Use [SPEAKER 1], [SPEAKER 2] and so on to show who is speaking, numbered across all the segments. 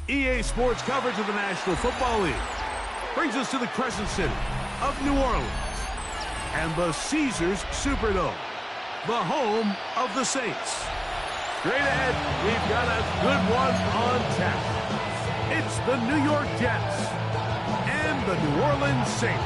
[SPEAKER 1] EA Sports coverage of the National Football League brings us to the Crescent City of New Orleans and the Caesars Superdome, the home of the Saints. Straight ahead, we've got a good one on tap. It's the New York Jets and the New Orleans Saints.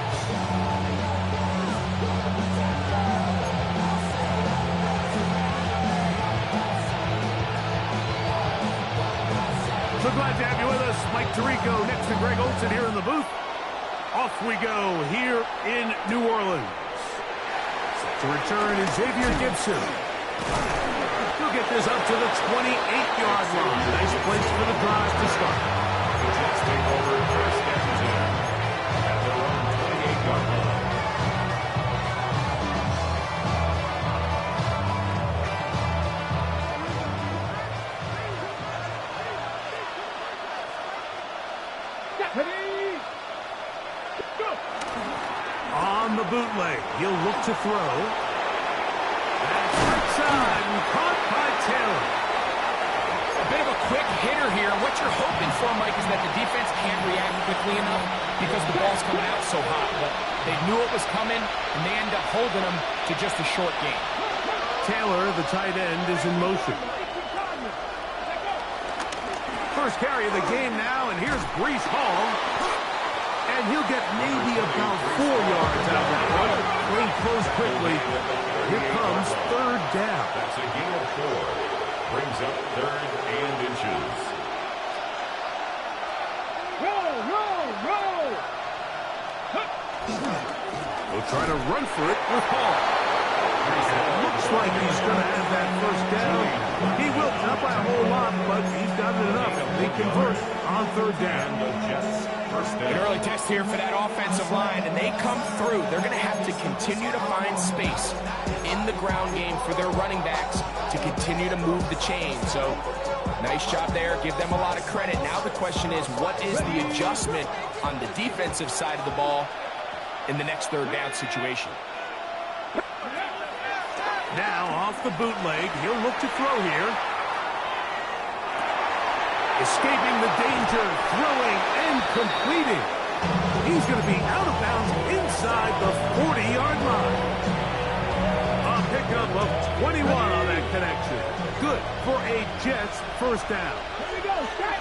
[SPEAKER 1] So glad to have you with us. Mike Tirico next to Greg Olsen here in the booth. Off we go here in New Orleans. To return is Xavier Gipson. He'll get this up to the 28-yard line. Nice place for the drive to start.
[SPEAKER 2] The Jets take over first and 10 at their own 28-yard line.
[SPEAKER 1] On the bootleg, he'll look to throw. That's outside and caught by Taylor.
[SPEAKER 3] A bit of a quick hitter here. What you're hoping for, Mike, is that the defense can't react quickly enough because the ball's coming out so hot. But they knew it was coming, and they end up holding them to just a short game.
[SPEAKER 1] Taylor, the tight end, is in motion. First carry of the game now, and here's Breece Hall. And he'll get maybe about 4 yards out of that one. Playing close quickly. Here comes third down.
[SPEAKER 2] That's a gain of 4. Brings up 3rd and inches.
[SPEAKER 4] Roll!
[SPEAKER 1] We'll try to run for it with Hall. Looks like he's going to have that first down. He will, not by a whole lot, but he's got it enough. They convert on third down.
[SPEAKER 3] An early test here for that offensive line, and they come through. They're going to have to continue to find space in the ground game for their running backs to continue to move the chain. So, nice job there. Give them a lot of credit. Now the question is, what is the adjustment on the defensive side of the ball in the next third down situation?
[SPEAKER 1] Now, off the bootleg, he'll look to throw here. Escaping the danger, throwing and completing. He's going to be out of bounds inside the 40-yard line. A pickup of 21 on that connection. Good for a Jets first down.
[SPEAKER 4] Here we go, set.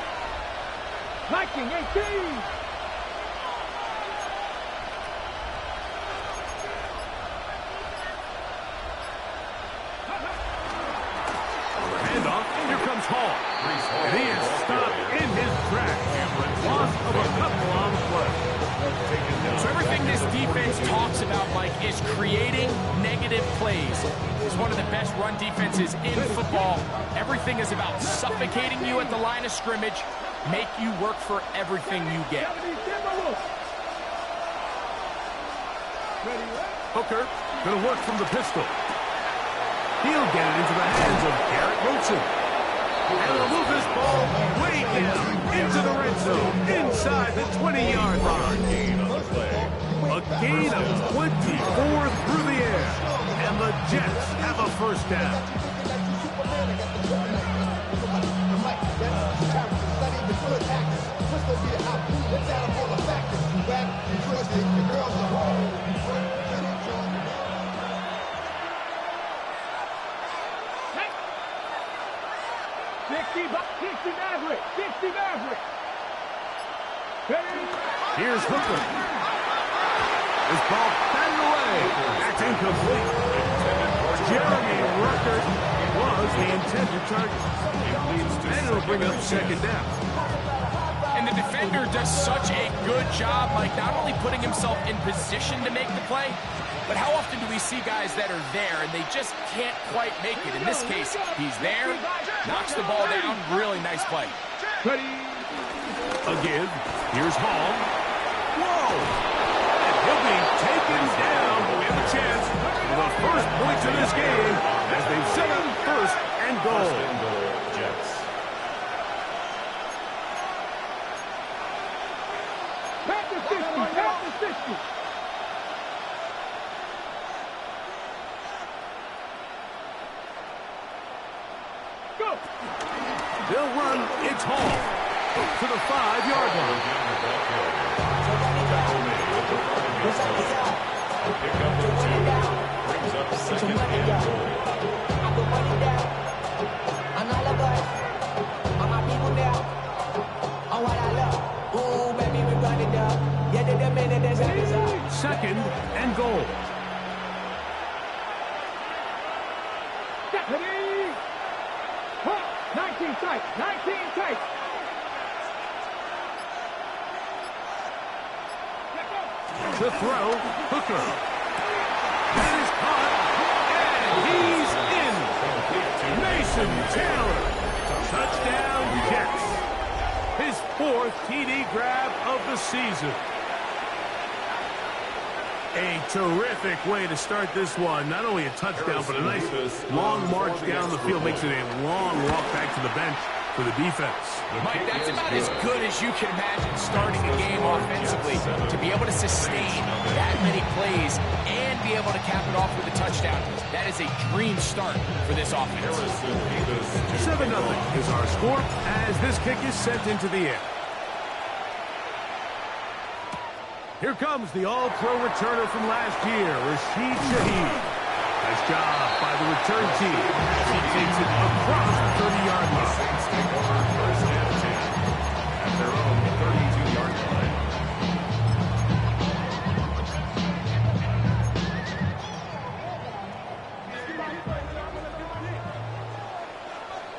[SPEAKER 4] Viking 18.
[SPEAKER 1] Handoff, here comes Hall. And he is stopped in his tracks. Loss of a couple on the play.
[SPEAKER 3] So everything this defense talks about, Mike, is creating negative plays. It's one of the best run defenses in football. Everything is about suffocating you at the line of scrimmage, make you work for everything you get.
[SPEAKER 1] Hooker going to work from the pistol. He'll get it into the hands of Garrett Wilson. And he'll move this ball way down into the red zone, inside the 20-yard line. A gain of 24 through the air. And the Jets have a first down. Here's Hooker. This ball batted away. That's incomplete. Jeremy Ruckert was the intended target. And it'll bring up second down.
[SPEAKER 3] And the defender does such a good job, like not only putting himself in position to make the play, but how often do we see guys that are there and they just can't quite make it? In this case, he's there, knocks the ball down, really nice play.
[SPEAKER 1] Again, here's Hall. Whoa! And he'll be taken down, but we have a chance for the first points of this game as they've set up first and goal.
[SPEAKER 2] Jets.
[SPEAKER 4] Back to 50.
[SPEAKER 1] They'll run. It's Hall. to the 5-yard line.
[SPEAKER 2] Pick up the 2. Brings up second and goal.
[SPEAKER 1] Second and goal.
[SPEAKER 4] Deputy! 19 tight, 19 tight.
[SPEAKER 1] To throw, Hooker. That is caught, and he's in. Mason Taylor. Touchdown, Jets. His 4th TD grab of the season. A terrific way to start this one. Not only a touchdown, but a nice long march down the field. Makes it a long walk back to the bench for the defense.
[SPEAKER 3] Mike, that's about as good as you can imagine starting a game offensively. To be able to sustain that many plays and be able to cap it off with a touchdown, that is a dream start for this offense.
[SPEAKER 1] 7-0 is our score as this kick is sent into the air. Here comes the all-pro returner from last year, Rashid Shaheed. Nice job by the return team as he takes it across the 30-yard line.
[SPEAKER 2] Saints take over first and 10 at their own 32-yard line.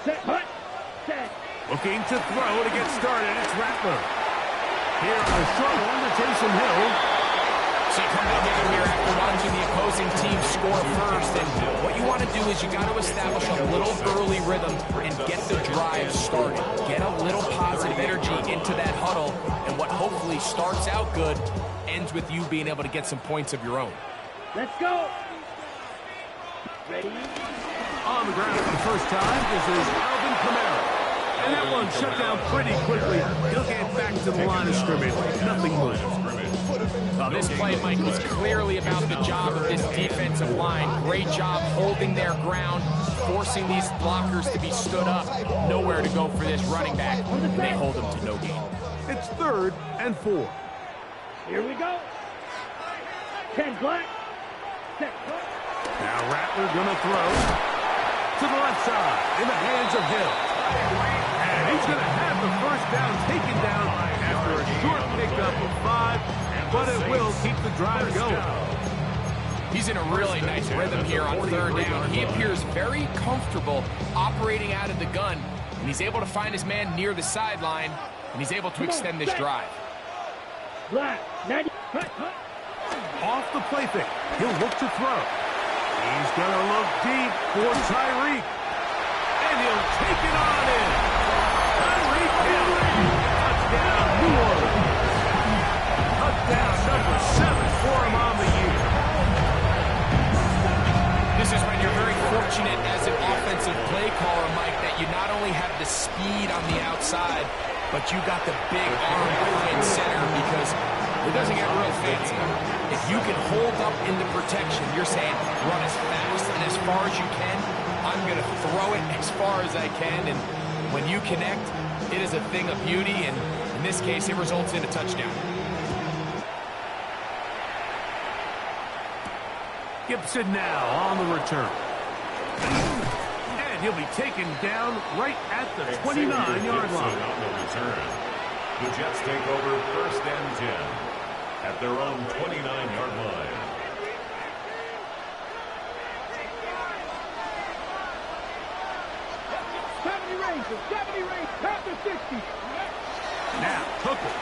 [SPEAKER 4] Set, hut, set.
[SPEAKER 1] Looking to throw to get started. It's Rattler. Here on a short one to Taysom Hill.
[SPEAKER 3] So you come together here after watching the opposing team score first, and what you want to do is you got to establish a little early rhythm and get the drive started. Get a little positive energy into that huddle, and what hopefully starts out good ends with you being able to get some points of your own.
[SPEAKER 4] Let's go. Ready?
[SPEAKER 1] On the ground for the first time, this is Alvin Kamara. And that one shut down pretty quickly. He'll get back to the line of scrimmage. Nothing more.
[SPEAKER 3] Well, this play, Mike, was clearly about the job of this defensive line. Great job holding their ground, forcing these blockers to be stood up. Nowhere to go for this running back. They hold him to no gain.
[SPEAKER 1] It's 3rd and 4.
[SPEAKER 4] Here we go. 10 black. Set.
[SPEAKER 1] Now Rattler gonna throw to the left side in the hands of Hill. And he's going to have the first down taken down after a short pickup of 5, but it will keep the drive going.
[SPEAKER 3] He's in a really nice rhythm here on 3rd down. He appears very comfortable operating out of the gun, and he's able to find his man near the sideline, and he's able to extend this drive.
[SPEAKER 4] Black. 90.
[SPEAKER 1] Off the play fake. He'll look to throw. He's going to look deep for Tyreek. And he'll take it on in. Tyreek Hill. Touchdown, New Orleans. Touchdown number 7 for him on the year.
[SPEAKER 3] This is when you're very fortunate as an offensive play caller, Mike, that you not only have the speed on the outside, but you got the big arm behind center, because it doesn't get real fancy. If you can hold up in the protection, you're saying run as fast and as far as you can. I'm going to throw it as far as I can, and when you connect, it is a thing of beauty, and in this case, it results in a touchdown.
[SPEAKER 1] Gibson now on the return. And he'll be taken down right at the 29-yard line.
[SPEAKER 2] On the return. The Jets take over first and 10 at their own 29-yard line.
[SPEAKER 4] Rangers, 70 Rangers, past the 60.
[SPEAKER 1] Now, Hooker.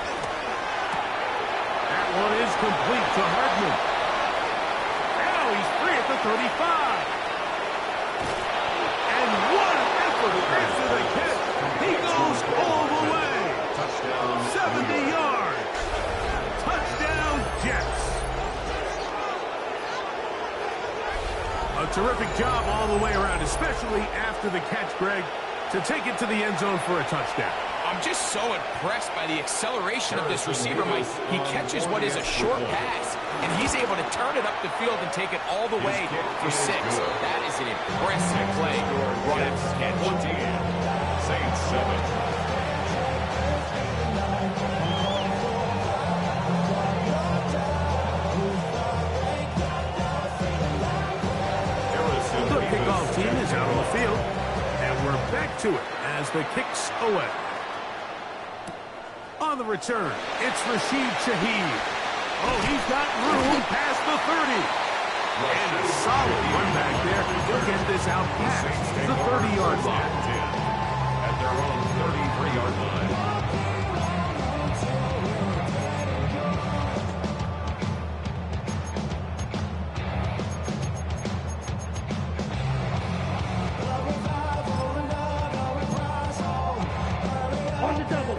[SPEAKER 1] That one is complete to Hardman. Now he's free at the 35. And what an effort after the catch. He goes all the way.
[SPEAKER 2] Touchdown.
[SPEAKER 1] 70 yards. Touchdown, Jets. A terrific job all the way around, especially after the catch, Greg, to take it to the end zone for a touchdown.
[SPEAKER 3] I'm just so impressed by the acceleration of this receiver, Mike. He catches what is a short pass, and he's able to turn it up the field and take it all the way for 6. That is an impressive play right after the catch.
[SPEAKER 2] Saints 7.
[SPEAKER 1] back to it as the kick's away. On the return, it's Rashid Shaheed. Oh, he's got room past the 30. And a solid run back there to get this out past the 30-yard line.
[SPEAKER 2] At their own 33-yard line.
[SPEAKER 4] On the double.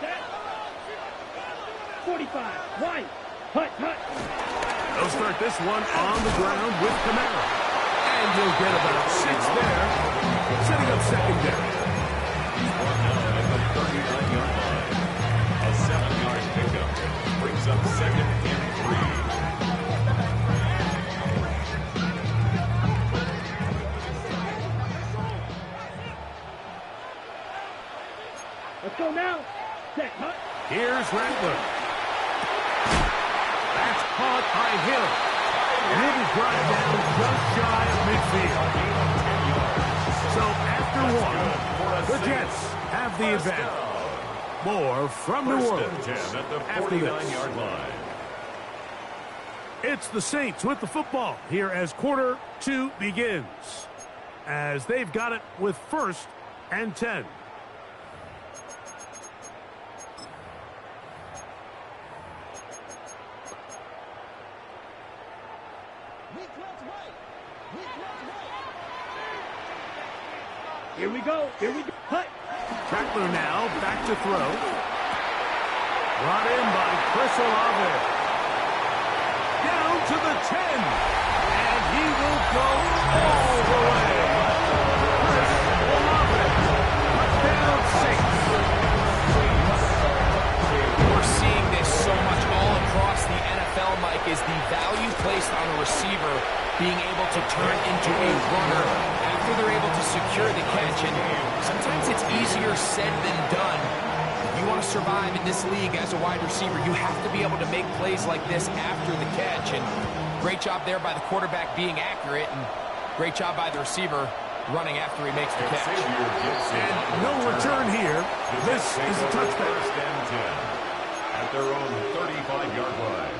[SPEAKER 4] Set. 45. Wide. Hut, hut.
[SPEAKER 1] They'll start this one on the ground with Kamara. And he'll get about 6 there, setting up second down.
[SPEAKER 2] He's brought down at the 39-yard line. A 7-yard pickup brings up second and 3.
[SPEAKER 4] Let's go now. Set, hut.
[SPEAKER 1] Here's Rattler. That's caught by Hill. He'll be brought down just shy of midfield. So after one, the Jets have the advantage. More from New Orleans
[SPEAKER 2] At the
[SPEAKER 1] after this.
[SPEAKER 2] 49-yard line.
[SPEAKER 1] It's the Saints with the football here as quarter 2 begins. As they've got it with 1st and 10.
[SPEAKER 4] Here we go. Here we go. Hut.
[SPEAKER 1] Rattler now back to throw. Brought in by Chris Olave. Down to the 10. And he will go all the way. Chris Olave. Touchdown Saints.
[SPEAKER 3] We're seeing this so much all across the NFL, Mike, is the value placed on a receiver being able to turn into a runner after they're able to secure the catch. And sometimes it's easier said than done. If you want to survive in this league as a wide receiver, you have to be able to make plays like this after the catch. And great job there by the quarterback being accurate, and great job by the receiver running after he makes the catch.
[SPEAKER 1] And no return here. This is a touchdown.
[SPEAKER 2] First and 10 at their own 35-yard line.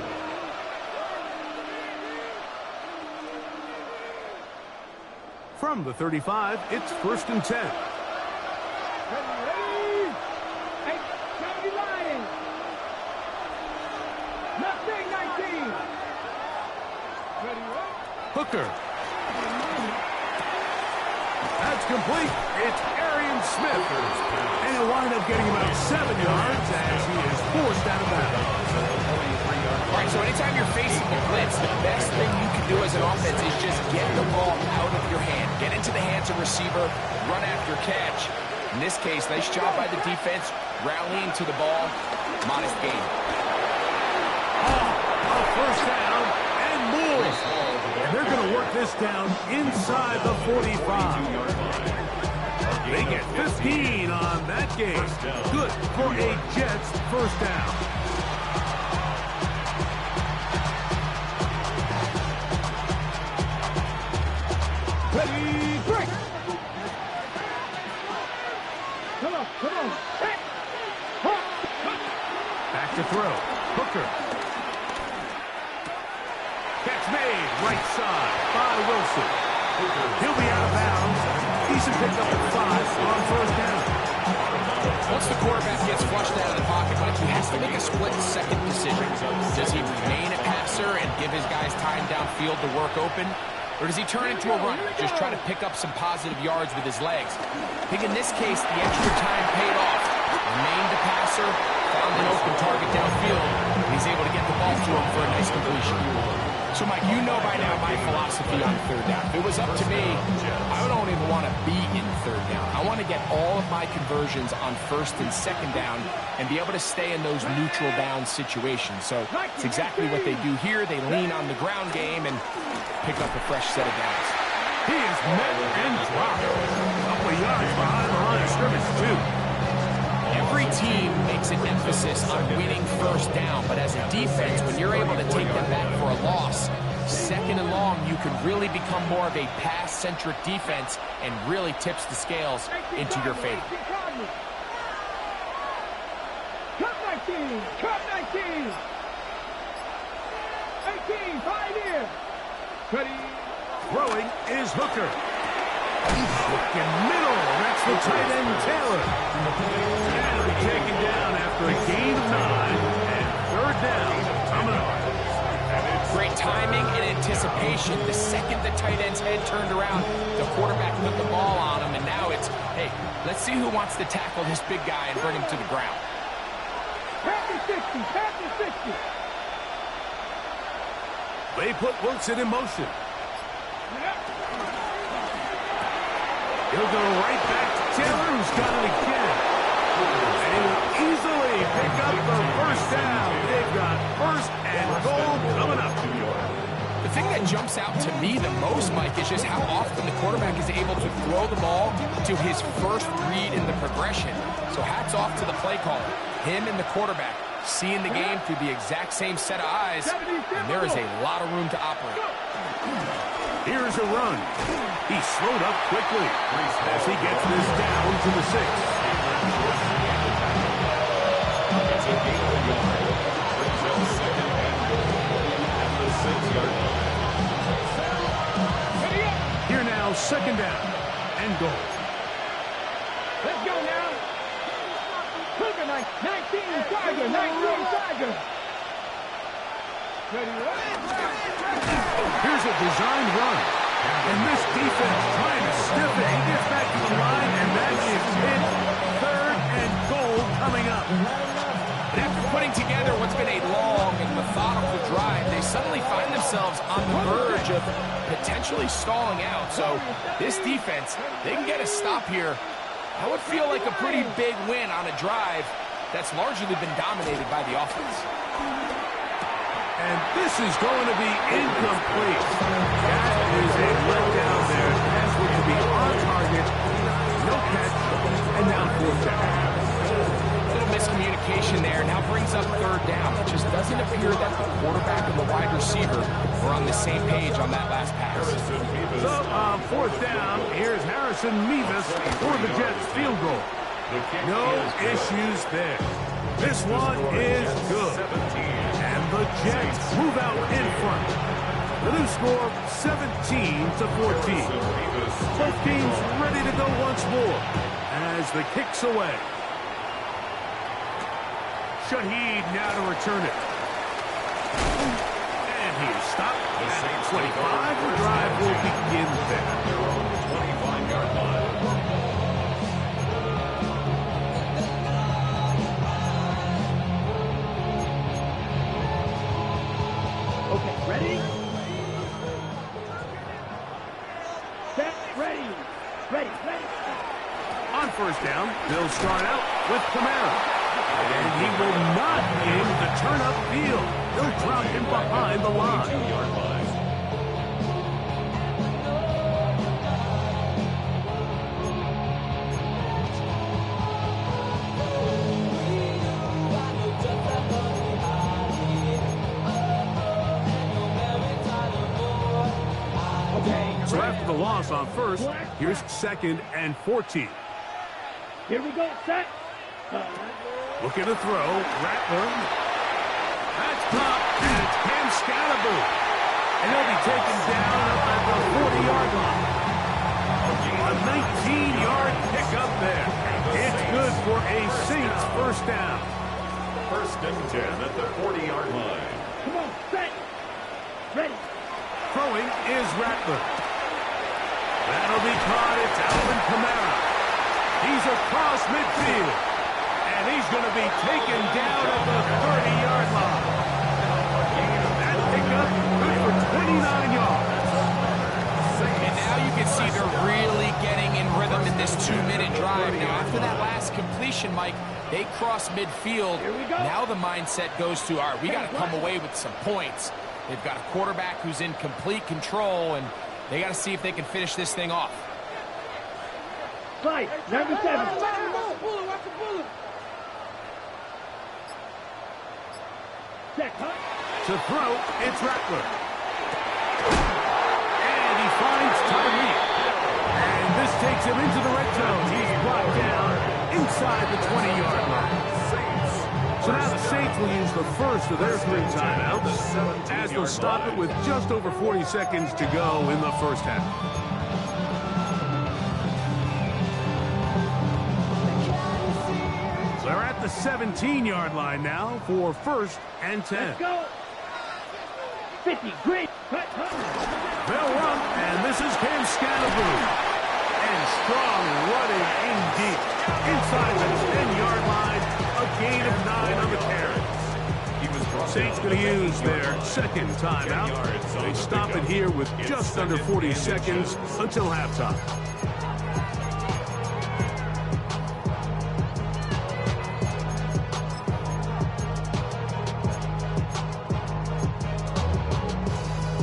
[SPEAKER 1] From the 35, it's 1st and 10.
[SPEAKER 4] Ready. Hey, County Lions. Nothing 19. Ready,
[SPEAKER 1] Hooker. That's complete. It's Arian Smith. And he'll wind up getting about 7 yards as he is forced out of bounds.
[SPEAKER 3] All right, so anytime you're facing the blitz, the best thing you can do as an offense is just get the ball out of your hand. Get into the hands of receiver, run after catch. In this case, nice job by the defense, rallying to the ball. Modest gain.
[SPEAKER 1] A first down and more. And they're going to work this down inside the 45. They get 15 on that game. Good for a Jets first down.
[SPEAKER 4] Ready, break. Come on, come on. Hey.
[SPEAKER 1] Back to throw. Hooker. Catch made. Right side by Wilson. He'll be out of bounds. Decent pickup at 5 on first down.
[SPEAKER 3] Once the quarterback gets flushed out of the pocket, Mike, he has to make a split-second decision. Does he remain a passer and give his guys time downfield to work open? Or does he turn into a runner, just try to pick up some positive yards with his legs? I think in this case, the extra time paid off. Remained a passer, found an open target downfield, and he's able to get the ball to him for a nice completion. So, Mike, you know by now my philosophy on third down. If it was up to me, I don't even want to be in third down. I want to get all of my conversions on first and second down and be able to stay in those neutral down situations. So it's exactly what they do here. They lean on the ground game and pick up a fresh set of downs.
[SPEAKER 1] He is met and dropped. A couple of yards behind the line of scrimmage, too.
[SPEAKER 3] Every team makes an emphasis on winning first down, but as a defense, when you're able to take them back for a loss, Second and long, you can really become more of a pass-centric defense and really tips the scales into your favor.
[SPEAKER 4] Cut 19! Cut 19! 18, 5 here! Ready?
[SPEAKER 1] Throwing is Hooker. He's looking middle. That's the tight end, Taylor. And he'll be taken down after a gain of 9. And third down coming up.
[SPEAKER 3] Great timing and anticipation. The second the tight end's head turned around, the quarterback put the ball on him, and now it's, hey, let's see who wants to tackle this big guy and bring him to the ground.
[SPEAKER 4] Pass the 60, pass the 60.
[SPEAKER 1] They put Wilson in motion. He'll go right back to Taylor, who's got it again. And he will easily pick up the first down. They've got first and goal coming up.
[SPEAKER 3] The thing that jumps out to me the most, Mike, is just how often the quarterback is able to throw the ball to his first read in the progression. So hats off to the play caller. Him and the quarterback seeing the game through the exact same set of eyes, and there is a lot of room to operate.
[SPEAKER 1] Here's a run. He slowed up quickly as he gets this down to the 6.
[SPEAKER 2] It's a gain of a yard. Brings up second and goal at the 6-yard line.
[SPEAKER 1] Here now, second down and goal.
[SPEAKER 4] Let's go now. Cougar 19, Tiger, 19, Tiger. Ready,
[SPEAKER 1] Here's a designed run. And this defense trying to stiff it. He gets back to the line, and that is it. Third and goal coming up.
[SPEAKER 3] And after putting together what's been a long and methodical drive, they suddenly find themselves on the verge of potentially stalling out. So this defense, they can get a stop here. That would feel like a pretty big win on a drive that's largely been dominated by the offense.
[SPEAKER 1] And this is going to be incomplete. That is a letdown there. Pass was to be on target. No catch. And now fourth down.
[SPEAKER 3] A little miscommunication there. Now brings up third down. It just doesn't appear that the quarterback and the wide receiver were on the same page on that last pass.
[SPEAKER 1] So on fourth down, here's Harrison Mevis for the Jets field goal. No issues there. This one is good. And the Jets move out in front. The new score, 17-14. Both teams ready to go once more as the kick's away. Shaheed now to return it. And he is stopped at 25. The drive will begin there.
[SPEAKER 2] Their own 25-yard line.
[SPEAKER 4] Okay, ready? Set, ready. Ready, ready.
[SPEAKER 1] On first down, they'll start out with Kamara. And he will not be able to turn upfield. He'll drop him behind the line.
[SPEAKER 2] 2-yard line.
[SPEAKER 1] So after the loss on first, here's second and 14.
[SPEAKER 4] Here we go, set.
[SPEAKER 1] Looking to throw, Rattler. That's popped, and it's Cam Scalaboo. And he'll be taken down up at the 40-yard line. A 19-yard pickup there. It's good for a Saints first down.
[SPEAKER 2] First and 10 at the 40-yard line.
[SPEAKER 4] Come on, set. Ready.
[SPEAKER 1] Throwing is Rattler. That'll be caught. It's Alvin Kamara. He's across midfield. And he's going to be taken down at the 30-yard line. That pickup good for 29 yards.
[SPEAKER 3] And now you can see they're really getting in rhythm in this 2-minute drive. Now, after that last completion, Mike, they cross midfield. Now the mindset goes to, all right, we got to come away with some points. They've got a quarterback who's in complete control, and they got to see if they can finish this thing off.
[SPEAKER 4] Slide, number 7. Check, huh?
[SPEAKER 1] To throw, it's Rattler. Takes him into the red zone. He's brought down inside the 20-yard line. So now the Saints will use the first of their 3 timeouts as they'll stop it with just over 40 seconds to go in the first half. They're at the 17-yard line now for 1st and 10.
[SPEAKER 4] Let's go. 50, great.
[SPEAKER 1] They'll run, and this is Cam Scatterboo. And strong running in deep. Inside the 10-yard line, a gain of 9 on the carry. Saints going to use their 2nd timeout. They stop it here with just under 40 seconds until halftime.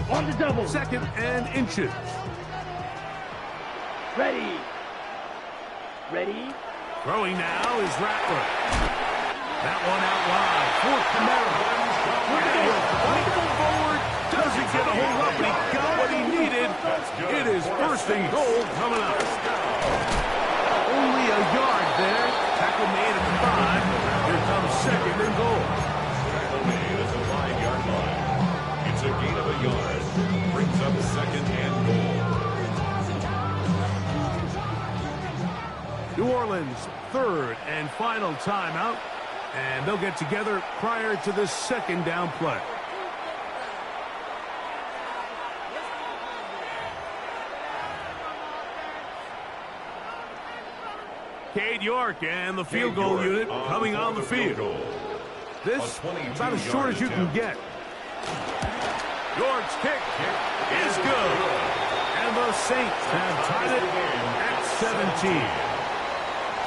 [SPEAKER 4] On the double.
[SPEAKER 1] 2nd and inches.
[SPEAKER 4] Ready. Ready.
[SPEAKER 1] Throwing now is Rattler. That one out wide for Kamara. And he'll fight forward. Doesn't get a hold up, but he got what he needed. It is 1st and goal coming up. Only a yard there. Tackle made at the 5. Here comes 2nd and goal.
[SPEAKER 2] Tackle made at the 5-yard line. It's a gain of a yard. Brings up 2nd and goal.
[SPEAKER 1] New Orleans' 3rd and final timeout. And they'll get together prior to this 2nd down play. Cade York and the field goal unit coming on the field. This about as short as you can get. York's kick is good. And the Saints have tied it at 17.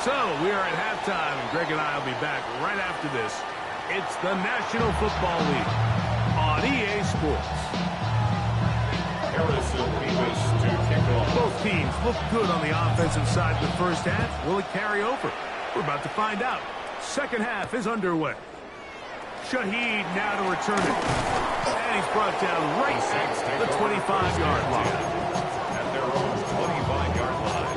[SPEAKER 1] So we are at halftime, and Greg and I will be back right after this. It's the National Football League on EA Sports.
[SPEAKER 2] Harrison Beavis to kick off.
[SPEAKER 1] Both teams look good on the offensive side of the first half. Will it carry over? We're about to find out. 2nd half is underway. Shaheed now to return it. And he's brought down right at the 25-yard line.
[SPEAKER 2] At their own 25-yard line.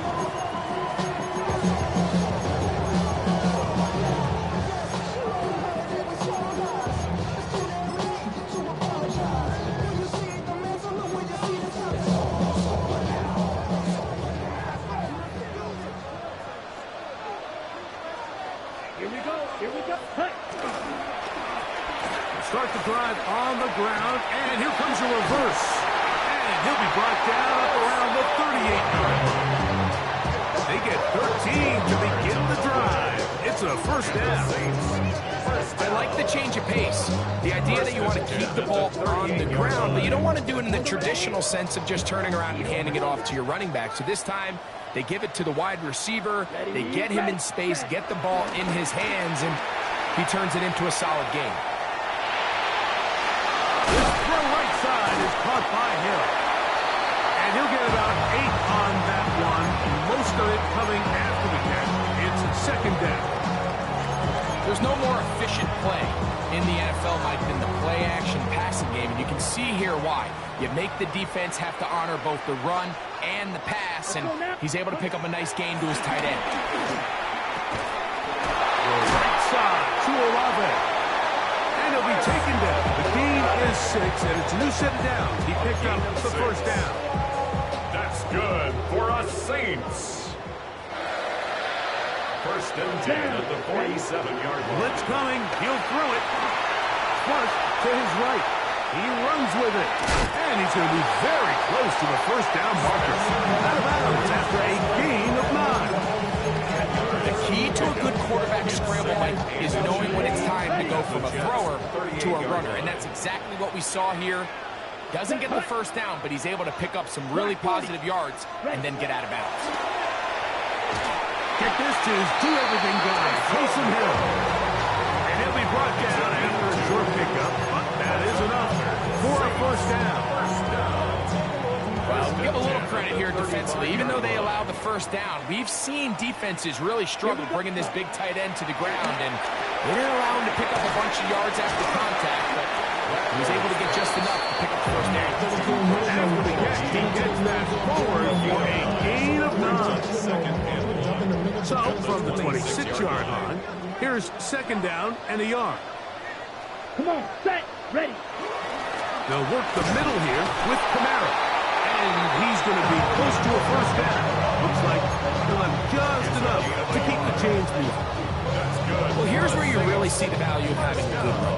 [SPEAKER 4] Here we go. Hey.
[SPEAKER 1] Start the drive on the ground, and here comes a reverse. And he'll be brought down up around the 38-yard line. They get 13 to begin the drive. It's a 1st down.
[SPEAKER 3] I like the change of pace. The idea that you want to keep the ball on the ground, but you don't want to do it in the traditional sense of just turning around and handing it off to your running back. So this time, they give it to the wide receiver. They get him in space, get the ball in his hands, and he turns it into a solid game.
[SPEAKER 1] This throw right side is caught by Hill. And he'll get about 8 on that one. Most of it coming after the catch. It's 2nd down.
[SPEAKER 3] There's no more efficient play in the NFL, Mike, than the play-action passing game, and you can see here why. You make the defense have to honor both the run and the pass, and he's able to pick up a nice gain to his tight end.
[SPEAKER 1] Right side to Olave. And he'll be taken down. The gain is 6, and it's a new set of downs. He picked up the 1st down.
[SPEAKER 2] That's good for us Saints. 1st and 10 at the 47-yard line.
[SPEAKER 1] Blitz coming. He'll throw it. Clark to his right. He runs with it. And he's going to be very close to the 1st down marker. Out of bounds after a gain of 9.
[SPEAKER 3] The key to a good quarterback scramble, Mike, is knowing when it's time to go from a thrower to a runner. And that's exactly what we saw here. Doesn't get the 1st down, but he's able to pick up some really positive yards and then get out of bounds.
[SPEAKER 1] Get this to his do-everything guy, Taysom Hill. And he'll be brought down after a short pickup, but that is enough for a 1st down.
[SPEAKER 3] Well, give a little credit here defensively. Even though they allowed the 1st down, we've seen defenses really struggle bringing this big tight end to the ground, and they didn't allow him to pick up a bunch of yards after contact, but he was able to get just enough to pick up the 1st down.
[SPEAKER 1] After the catch, he gets that forward for a gain of 9. from the 26-yard line. Here's second down and a yard.
[SPEAKER 4] Come on, set, ready.
[SPEAKER 1] They'll work the middle here with Kamara. And he's going to be close to a first down. Looks like he'll have just enough to keep the chains moving.
[SPEAKER 3] Well, here's where you really see the value of having a good run.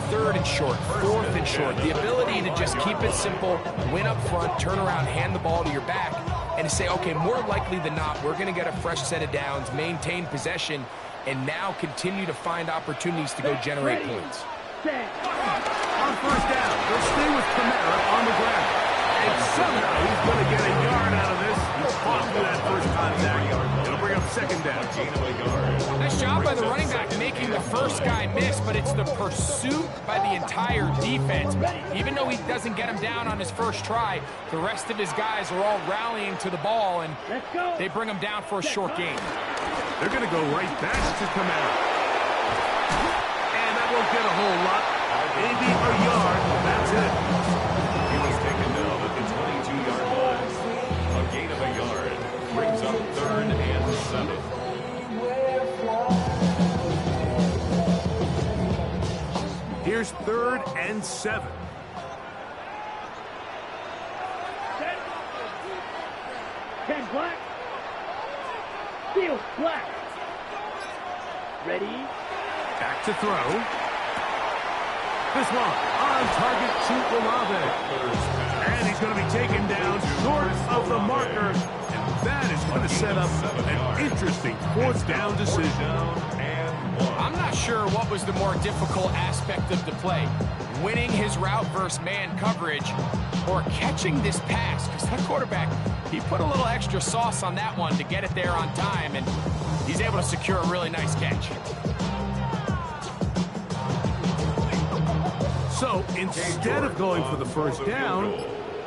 [SPEAKER 3] Third and short, fourth and short. The ability to just keep it simple, win up front, turn around, hand the ball to your back, and to say, okay, more likely than not, we're going to get a fresh set of downs, maintain possession, and now continue to find opportunities to go generate points.
[SPEAKER 1] On first down, they'll stay with Kamara on the ground. And somehow he's going to get a yard out of this. He's fought through that first contact. It'll bring up second down.
[SPEAKER 3] Nice job by the running back making the first guy miss, but it's the pursuit by the entire defense. Even though he doesn't get him down on his first try, the rest of his guys are all rallying to the ball, and they bring him down for a short gain.
[SPEAKER 1] They're going to go right back to Kamara. And that won't get a whole lot. Maybe a yard. That's it.
[SPEAKER 2] He was taken down at the 22-yard line. A gain of a yard brings up third and 7.
[SPEAKER 1] Here's third and 7.
[SPEAKER 4] Set. 10 black. Field black. Ready.
[SPEAKER 1] Back to throw. This one on target to Olave. And he's going to be taken down short of the marker. And that is going to set up an interesting fourth down decision.
[SPEAKER 3] I'm not sure what was the more difficult aspect of the play, winning his route versus man coverage or catching this pass, because that quarterback, he put a little extra sauce on that one to get it there on time, and he's able to secure a really nice catch.
[SPEAKER 1] So instead of going for the first down,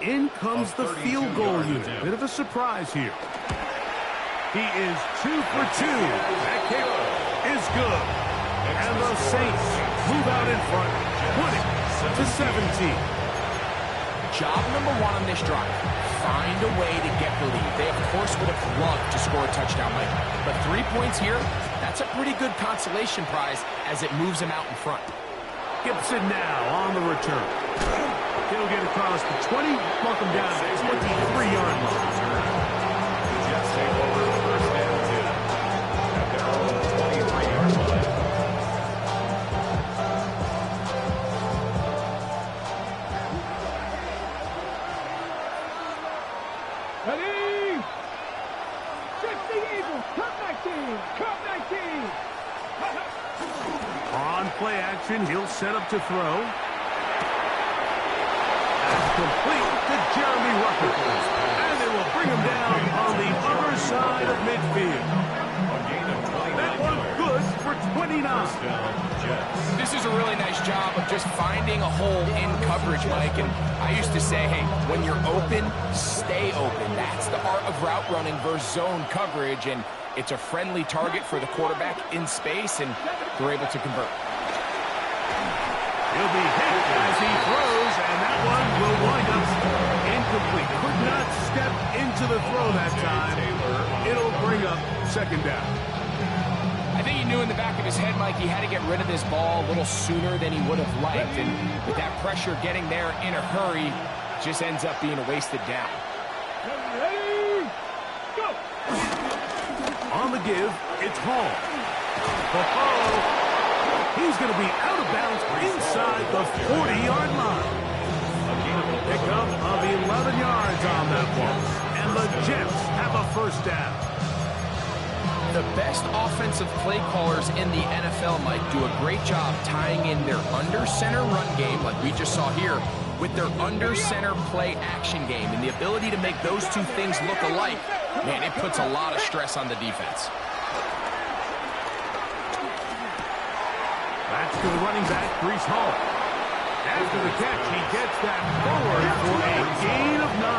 [SPEAKER 1] in comes the field goal unit. Bit of a surprise here. He is 2 for 2. That kick is good. And the Saints move out in front, 20-17.
[SPEAKER 3] Job number 1 on this drive, find a way to get the lead. They, of course, would have loved to score a touchdown, Mike. But 3 points here, that's a pretty good consolation prize as it moves them out in front.
[SPEAKER 1] Gibson now on the return. He'll get across the 20, mark him down at 23-yard line.
[SPEAKER 2] Jets take over first and 10 at their own 23-yard line.
[SPEAKER 4] Ready. Check the Eagles. Cut 19. Cut 19.
[SPEAKER 1] On play action, he'll set up to throw. That's complete to Jeremy Rucker. And they will bring him down on the other side of midfield. That one good for 29.
[SPEAKER 3] This is a really nice job of just finding a hole in coverage, Mike. And I used to say, hey, when you're open, stay open. That's the art of route running versus zone coverage. And it's a friendly target for the quarterback in space, and they're able to convert.
[SPEAKER 1] He'll be hit as he throws, and that one will wind up incomplete. Could not step into the throw that time. It'll bring up second down.
[SPEAKER 3] I think he knew in the back of his head, Mike, he had to get rid of this ball a little sooner than he would have liked. And with that pressure getting there in a hurry, just ends up being a wasted down.
[SPEAKER 4] Ready. Go.
[SPEAKER 1] On the give, it's Hall. He's going to be out of bounds inside the 40-yard line. Pick up of 11 yards on that one. And the Jets have a first down.
[SPEAKER 3] The best offensive play callers in the NFL, Mike, do a great job tying in their under-center run game, like we just saw here, with their under-center play action game. And the ability to make those two things look alike, man, it puts a lot of stress on the defense.
[SPEAKER 1] That's to the running back, Breece Hall. After the catch, he gets that forward for a gain of 9.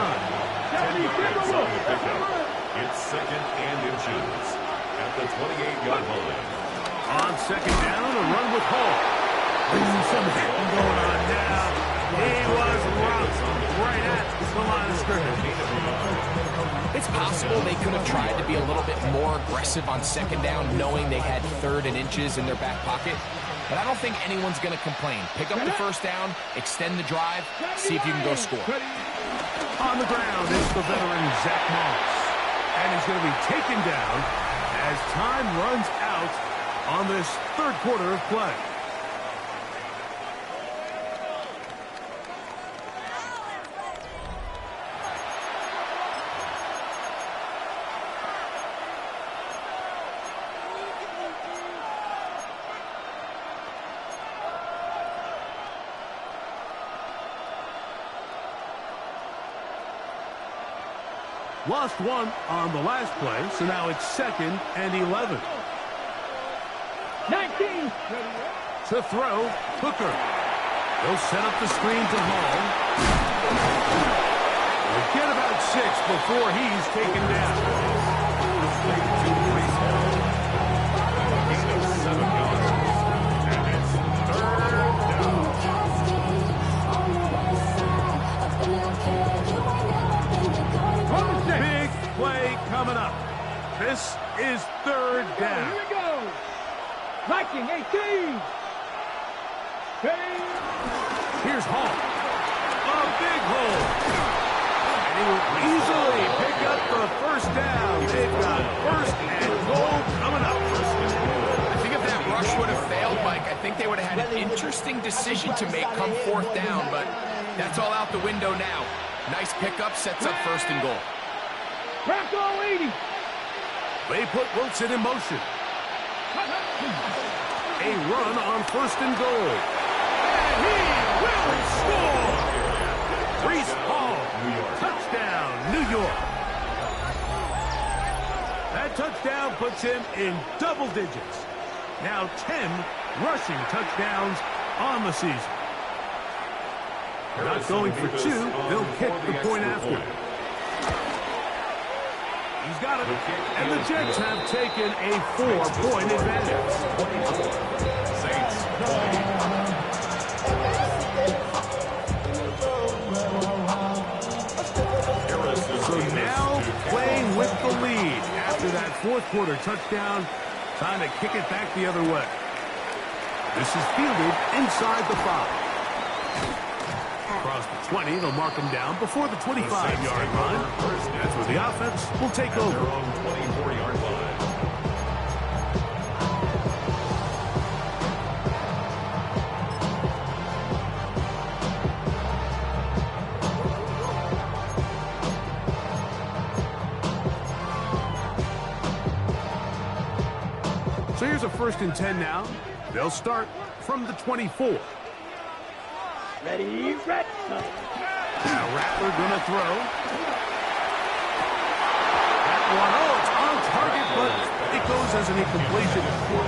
[SPEAKER 2] It's second and inches at the 28-yard line.
[SPEAKER 1] On second down, a run with Hall. Something going on now. He was rocked right at the line of scrimmage.
[SPEAKER 3] It's possible they could have tried to be a little bit more aggressive on second down, knowing they had 3rd and inches in their back pocket. But I don't think anyone's going to complain. Pick up the first down, extend the drive, see if you can go score.
[SPEAKER 1] On the ground is the veteran Zach Moss. And he's going to be taken down as time runs out on this 3rd quarter of play. Lost one on the last play, so now it's 2nd and 11.
[SPEAKER 4] 19.
[SPEAKER 1] To throw, Hooker. He'll set up the screen to Hall. We'll get about 6 before he's taken down.
[SPEAKER 2] Gain of 7 yards. And it's 3rd down.
[SPEAKER 1] Big play coming up. This is 3rd down.
[SPEAKER 4] Here we go. Viking 18.
[SPEAKER 1] Here's Hall. A big hole. And he will easily pick up the first down. They've got 1st and goal coming up.
[SPEAKER 3] I think if that rush would have failed, Mike, I think they would have had an interesting decision to make come 4th down, but that's all out the window now. Nice pickup, sets up 1st and goal.
[SPEAKER 4] Bronco 80.
[SPEAKER 1] They put Wilson in motion. A run on 1st and goal. And he will score! Breece Hall. Touchdown, New York. That touchdown puts him in double digits. Now 10 rushing touchdowns on the season. Not going for 2, they'll kick the point after. He's got it, and the Jets have taken a 4-point advantage.
[SPEAKER 2] Saints
[SPEAKER 1] So now playing with the lead after that 4th quarter touchdown, time to kick it back the other way. This is fielded inside the 5. Across the 20, they'll mark him down before the 25-yard line. That's where the offense will take over.
[SPEAKER 2] their own 24-yard line.
[SPEAKER 1] So here's a 1st and 10 now. They'll start from the 24.
[SPEAKER 4] Ready, red.
[SPEAKER 1] Now Rattler gonna throw. That one, it's on target, but it goes as an incompletion.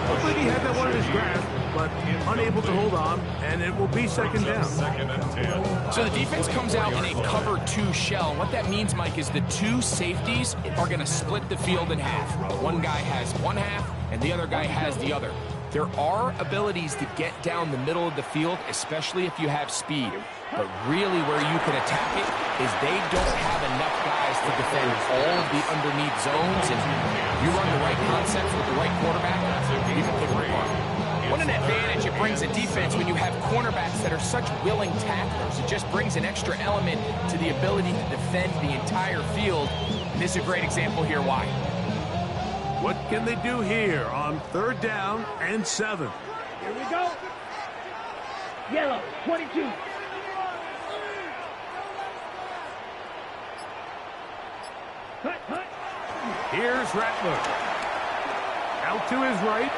[SPEAKER 1] Looks like he had that one in his grasp, but unable to hold on, and it will be 2nd down.
[SPEAKER 2] 2nd and 10.
[SPEAKER 3] So the defense comes out in a cover 2 shell. What that means, Mike, is the 2 safeties are going to split the field in half. One guy has one half, and the other guy has the other. There are abilities to get down the middle of the field, especially if you have speed. But really where you can attack it is they don't have enough guys to defend all of the underneath zones. And you run the right concepts with the right quarterback, you can pick them apart. What an advantage it brings a defense when you have cornerbacks that are such willing tacklers. It just brings an extra element to the ability to defend the entire field. And this is a great example here why.
[SPEAKER 1] What can they do here on 3rd down and 7?
[SPEAKER 4] Here we go. Yellow, 22. Hut.
[SPEAKER 1] Here's Rattler. Out to his right.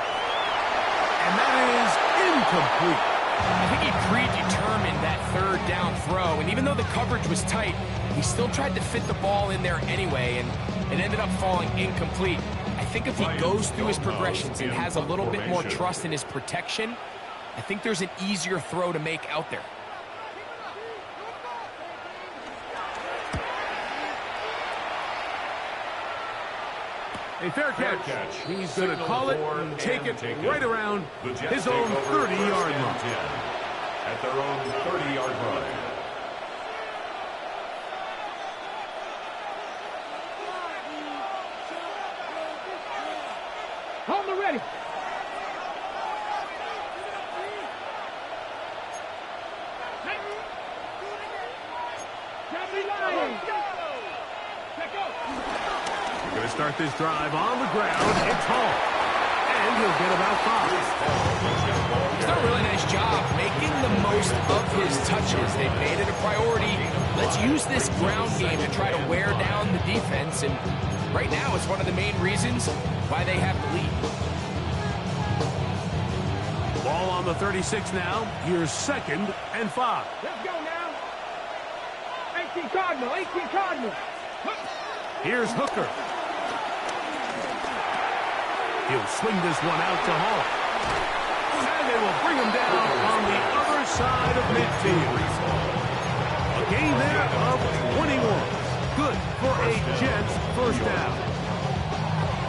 [SPEAKER 1] And that is incomplete.
[SPEAKER 3] I think he predetermined that 3rd down throw, and even though the coverage was tight, he still tried to fit the ball in there anyway, and it ended up falling incomplete. I think if he goes through his progressions and has a little bit more trust in his protection, I think there's an easier throw to make out there.
[SPEAKER 1] A fair catch. He's going to call it and take it right around his own 30-yard line.
[SPEAKER 2] At their own 30-yard line.
[SPEAKER 4] Ready.
[SPEAKER 1] Going to start this drive on the ground. It's Hall. And he'll get about 5.
[SPEAKER 3] He's done a really nice job making the most of his touches. They've made it a priority. Let's use this ground game to try to wear down the defense. And right now, it's one of the main reasons why they have the lead.
[SPEAKER 1] Ball on the 36 now. Here's 2nd and 5.
[SPEAKER 4] Let's go now. 18 Cardinal, 18 Cardinal.
[SPEAKER 1] Here's Hooker. He'll swing this one out to Hall. And they will bring him down on the other side of midfield. A gain there of 21. Good for a Jets first down.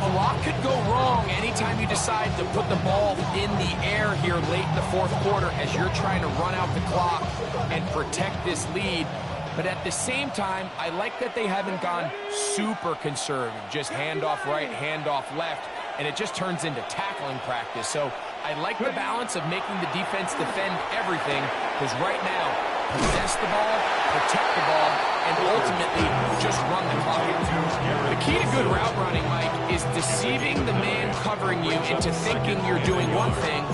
[SPEAKER 3] A lot could go wrong anytime you decide to put the ball in the air here late in the 4th quarter as you're trying to run out the clock and protect this lead. But at the same time, I like that they haven't gone super conservative. Just handoff right, handoff left, and it just turns into tackling practice. So I like the balance of making the defense defend everything, because right now, possess the ball, protect the ball, and ultimately just run the clock out. The key to good route running, Mike, is deceiving the man covering you into thinking you're doing one thing,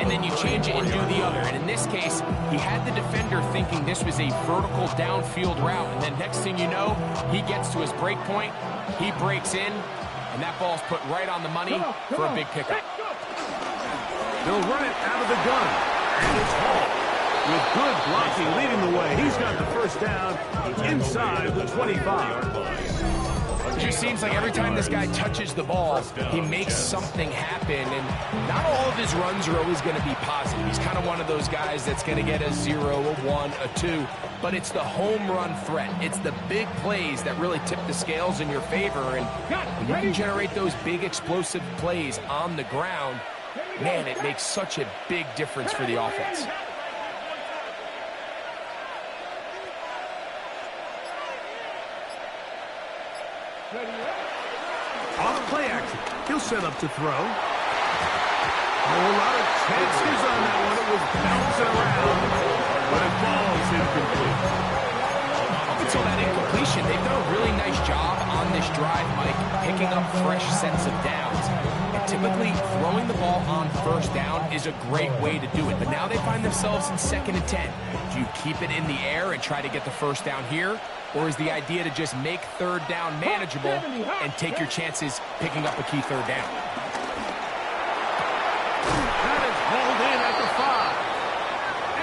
[SPEAKER 3] and then you change it and do the other. And in this case, he had the defender thinking this was a vertical downfield route, and then next thing you know, he gets to his break point, he breaks in, and that ball's put right on the money for a big pickup.
[SPEAKER 1] They'll run it out of the gun, and it's Hall. With good blocking leading the way, he's got the first down inside the 25.
[SPEAKER 3] It just seems like every time this guy touches the ball, he makes something happen, and not all of his runs are always going to be positive. He's kind of one of those guys that's going to get a 0, a 1, a 2, but it's the home run threat. It's the big plays that really tip the scales in your favor, and when you can generate those big explosive plays on the ground, man, it makes such a big difference for the offense.
[SPEAKER 1] Off play action. He'll set up to throw. A whole lot of chances on that one. It was bouncing around, but it falls incomplete.
[SPEAKER 3] Up until that incompletion, they've done a really nice job on this drive, Mike, picking up fresh sets of downs. And typically, throwing the ball on first down is a great way to do it. But now they find themselves in 2nd and 10. Do you keep it in the air and try to get the first down here? Or is the idea to just make 3rd down manageable and take your chances picking up a key 3rd down?
[SPEAKER 1] That is hauled in at the 5.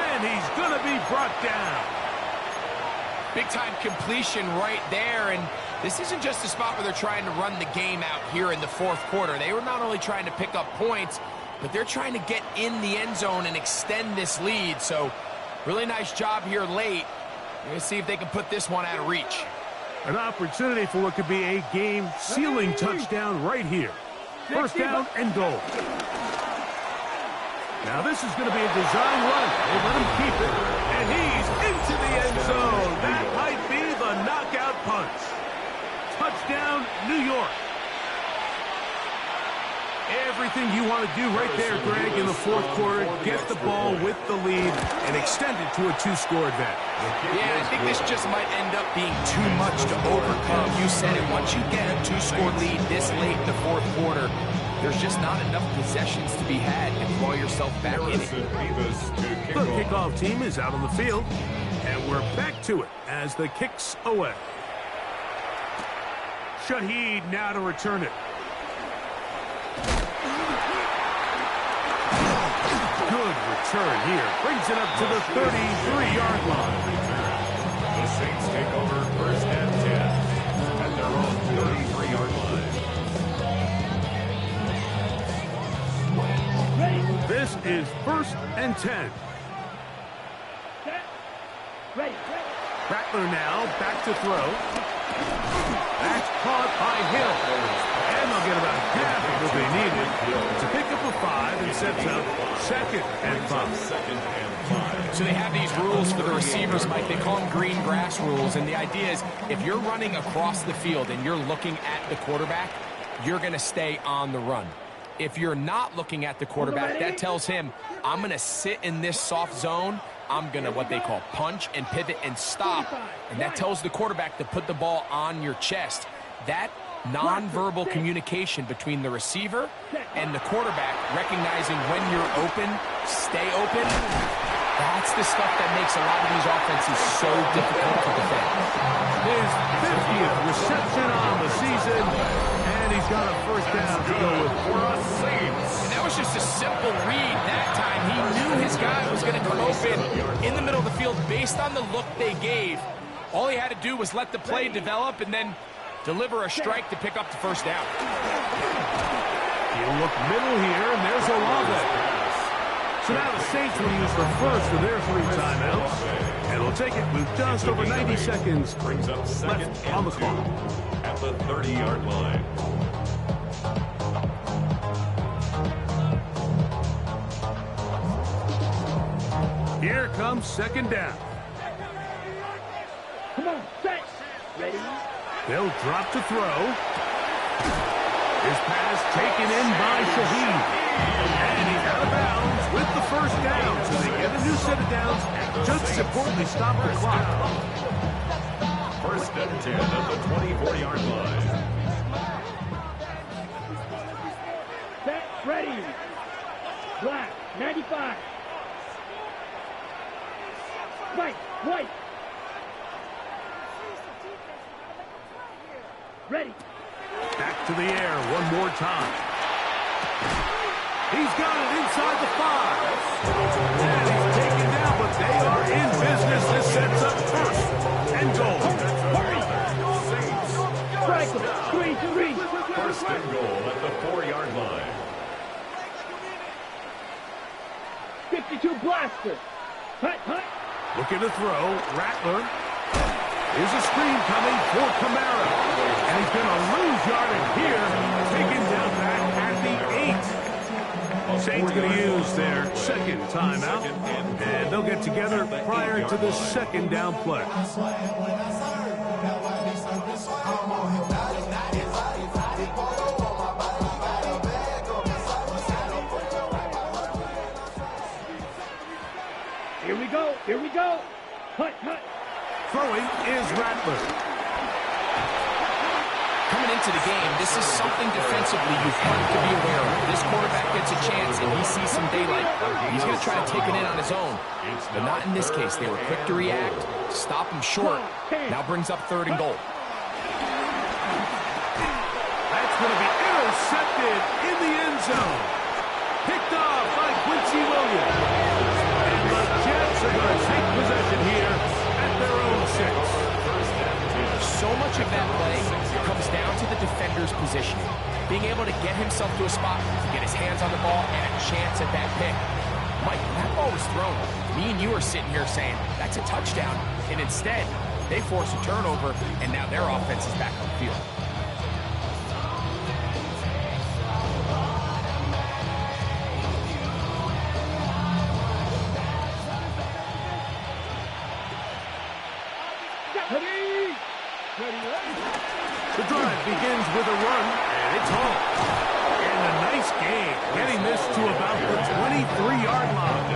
[SPEAKER 1] And he's going to be brought down.
[SPEAKER 3] Big-time completion right there, and this isn't just a spot where they're trying to run the game out here in the 4th quarter. They were not only trying to pick up points, but they're trying to get in the end zone and extend this lead. So really nice job here late. We're going to see if they can put this one out of reach.
[SPEAKER 1] An opportunity for what could be a game-sealing touchdown right here. First down and goal. Now this is going to be a design run. They let him keep it, and he's into the end zone. That might be the knockout punch. Touchdown, New York. Everything you want to do right there, Greg, in the 4th quarter. Get the ball with the lead and extend it to a 2-score advantage.
[SPEAKER 3] Yeah, I think this just might end up being too much to overcome. You said it. Once you get a 2-score lead this late in the 4th quarter, there's just not enough possessions to be had to throw yourself back in it.
[SPEAKER 1] The kickoff team is out on the field, and we're back to it as the kick's away. Shaheed now to return it. Good return here. Brings it up to the 33-yard line.
[SPEAKER 2] The Saints take over 1st and 10 at their own 33-yard line.
[SPEAKER 1] This is 1st and 10. Rattler now back to throw. That's caught by Hill. And they'll get about half of what they needed to pick up a 5 and sets up 2nd and 5.
[SPEAKER 3] So they have these rules for the receivers, Mike. They call them green grass rules. And the idea is if you're running across the field and you're looking at the quarterback, you're going to stay on the run. If you're not looking at the quarterback, that tells him, I'm going to sit in this soft zone. I'm going to what they call punch and pivot and stop. And that tells the quarterback to put the ball on your chest. That nonverbal communication between the receiver and the quarterback, recognizing when you're open, stay open, that's the stuff that makes a lot of these offenses so difficult to defend.
[SPEAKER 1] His 50th reception on the season, and he's got a first down to go with.
[SPEAKER 3] And that was just a simple read that time. He knew his guy was going to come open in the middle of the field based on the look they gave. All he had to do was let the play develop and then deliver a strike to pick up the first down.
[SPEAKER 1] You look middle here, and there's Olave. So now the Saints will use the first of their 3 timeouts, and will take it with just over 90 seconds
[SPEAKER 2] Brings up second
[SPEAKER 1] left on the clock.
[SPEAKER 2] at the 30-yard line.
[SPEAKER 1] Here comes second down.
[SPEAKER 4] Come on, set. Ready?
[SPEAKER 1] They'll drop to throw. His pass taken in by Shaheed. And he's out of bounds with the first down. So they get a new set of downs. Just as importantly, stop the clock.
[SPEAKER 2] First and 10 at the 24-yard line.
[SPEAKER 4] Set. Ready. Black. 95. White. Ready.
[SPEAKER 1] Back to the air one more time. He's got it inside the 5. And he's taken down, but they are in business. This sets up first and goal.
[SPEAKER 4] Strike him. 3.
[SPEAKER 2] First and goal at the 4-yard line.
[SPEAKER 4] 52 blaster. Hut.
[SPEAKER 1] Looking to throw. Rattler. Here's a screen coming for Kamara. And he's going to lose yardage here. Taken down back at the 8. Saints going to use their second timeout. And they'll get together prior to the second down play.
[SPEAKER 4] Here we go. Hut.
[SPEAKER 1] Throwing is Rattler.
[SPEAKER 3] Coming into the game, this is something defensively you've got to be aware of. This quarterback gets a chance and he sees some daylight. He's going to try to take it in on his own. But not in this case. They were quick to react, stop him short. Now brings up 3rd and goal.
[SPEAKER 1] That's going to be intercepted in the end zone. Picked off by Quincy Williams. And the Jets are going to take possession here at their own 6.
[SPEAKER 3] So much of that play comes down to the defender's positioning. Being able to get himself to a spot, get his hands on the ball, and a chance at that pick. Mike, when that ball was thrown, me and you are sitting here saying, that's a touchdown. And instead, they force a turnover, and now their offense is back on the field.
[SPEAKER 1] The drive begins with a run, and it's home. And a nice game, getting this to about the 23-yard line.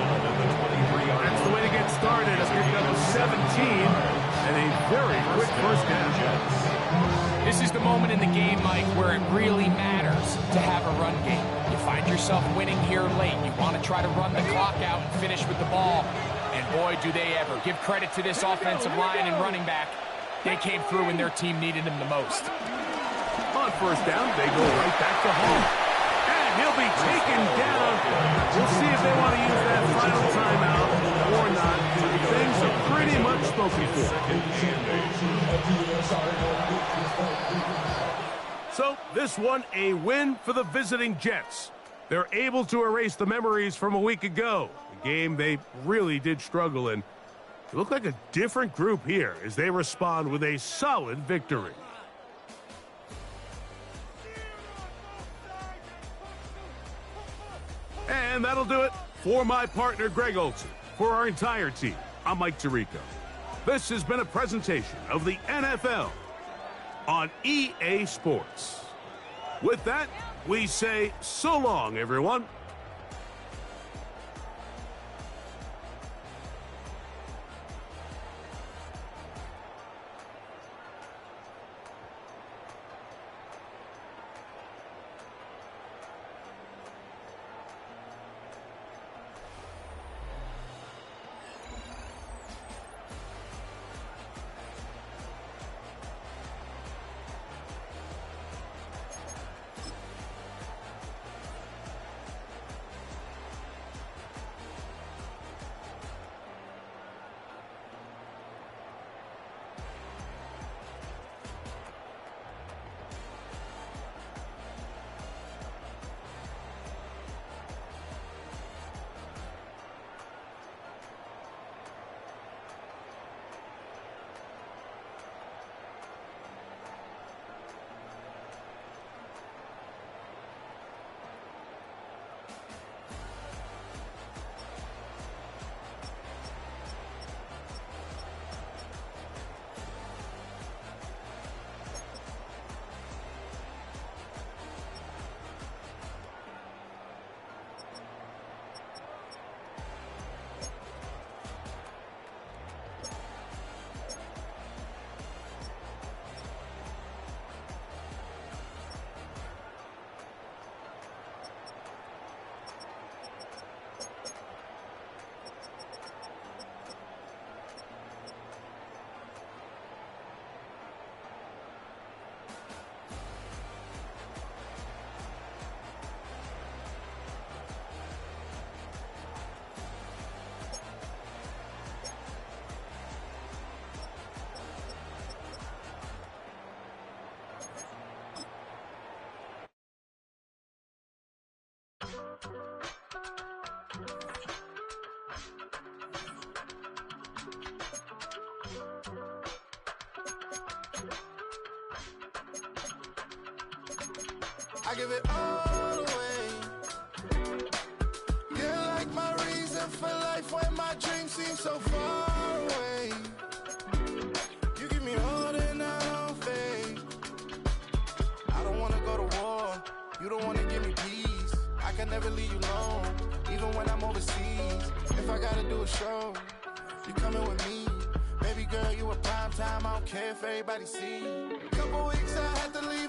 [SPEAKER 1] That's the way to get started. A pick up of 17, and a very quick first down.
[SPEAKER 3] This is the moment in the game, Mike, where it really matters to have a run game. You find yourself winning here late. You want to try to run the clock out and finish with the ball. And boy, do they ever. Give credit to this offensive line and running back. They came through when their team needed him the most.
[SPEAKER 1] On first down, they go right back to home. And he'll be taken down. We'll see if they want to use that final timeout or not. Things are pretty much spoken for. So this one, a win for the visiting Jets. They're able to erase the memories from a week ago. A game they really did struggle in. It looked like a different group here as they respond with a solid victory. And that'll do it for my partner, Greg Olsen. For our entire team, I'm Mike Tirico. This has been a presentation of the NFL on EA Sports. With that, we say so long, everyone.
[SPEAKER 5] I give it all away. You're like my reason for life when my dreams seem so far away. You give me all and I don't fade. I don't wanna go to war. You don't wanna give me peace. I can never leave you alone, even when I'm overseas. If I gotta do a show, you coming with me. Baby girl, you a prime time. I don't care if everybody see. Couple weeks I had to leave.